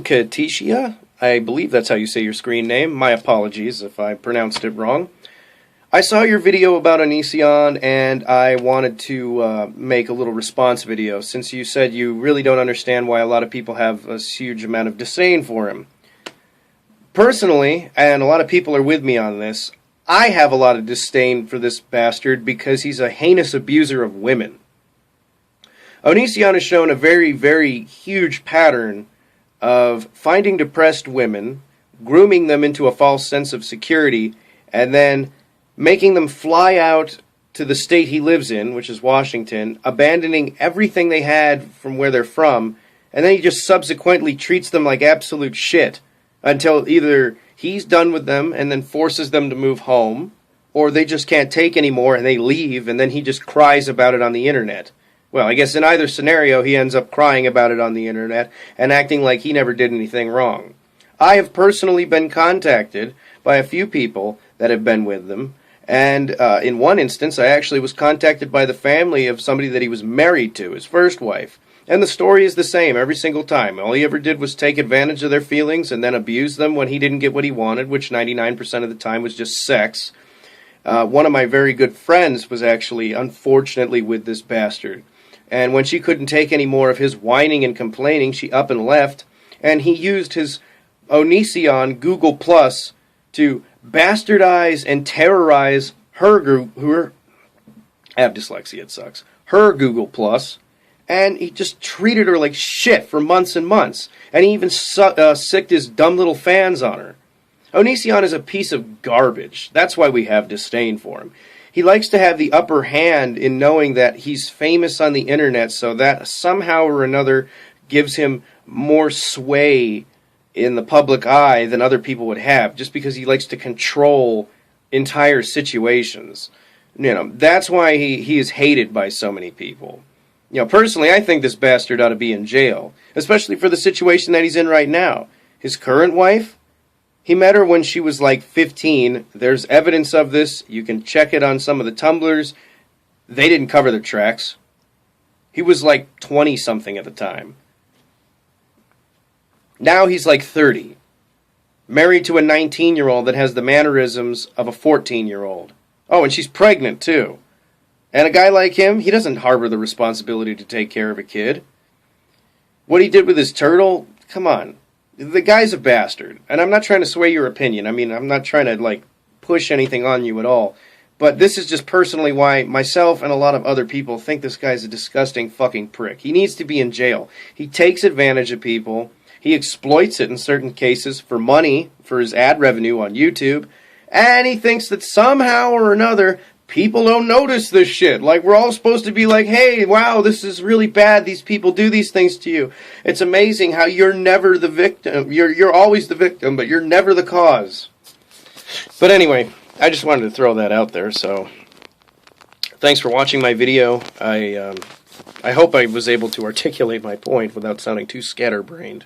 Catitia, I believe that's how you say your screen name. My apologies if I pronounced it wrong. I saw your video about Onision, and I wanted to make a little response video, since you said you really don't understand why a lot of people have a huge amount of disdain for him. Personally, and a lot of people are with me on this, I have a lot of disdain for this bastard because he's a heinous abuser of women. Onision has shown a very, very huge pattern of finding depressed women, grooming them into a false sense of security, and then making them fly out to the state he lives in, which is Washington, abandoning everything they had from where they're from, and then he just subsequently treats them like absolute shit until either he's done with them and then forces them to move home, or they just can't take anymore and they leave, and then he just cries about it on the internet. Well, I guess in either scenario, he ends up crying about it on the internet and acting like he never did anything wrong. I have personally been contacted by a few people that have been with them, and in one instance, I actually was contacted by the family of somebody that he was married to, his first wife. And the story is the same every single time. All he ever did was take advantage of their feelings and then abuse them when he didn't get what he wanted, which 99% of the time was just sex. One of my very good friends was actually, unfortunately, with this bastard. And when she couldn't take any more of his whining and complaining, she up and left. And he used his Onision Google Plus to bastardize and terrorize her I have dyslexia, it sucks. Her Google Plus. And he just treated her like shit for months and months. And he even sicked his dumb little fans on her. Onision is a piece of garbage. That's why we have disdain for him. He likes to have the upper hand in knowing that he's famous on the internet, so that somehow or another gives him more sway in the public eye than other people would have, just because he likes to control entire situations. That's why he is hated by so many people. Personally, I think this bastard ought to be in jail, especially for the situation that he's in right now. His current wife? He met her when she was like 15. There's evidence of this. You can check it on some of the Tumblrs. They didn't cover their tracks. He was like 20-something at the time. Now he's like 30. Married to a 19-year-old that has the mannerisms of a 14-year-old. Oh, and she's pregnant, too. And a guy like him, he doesn't harbor the responsibility to take care of a kid. What he did with his turtle, come on. The guy's a bastard, and I'm not trying to sway your opinion. I mean, I'm not trying to, push anything on you at all. But this is just personally why myself and a lot of other people think this guy's a disgusting fucking prick. He needs to be in jail. He takes advantage of people. He exploits it in certain cases for money, for his ad revenue on YouTube. And he thinks that somehow or another, people don't notice this shit. Like, we're all supposed to be like, hey, wow, this is really bad. These people do these things to you. It's amazing how you're never the victim. You're always the victim, but you're never the cause. But anyway, I just wanted to throw that out there. So, thanks for watching my video. I hope I was able to articulate my point without sounding too scatterbrained.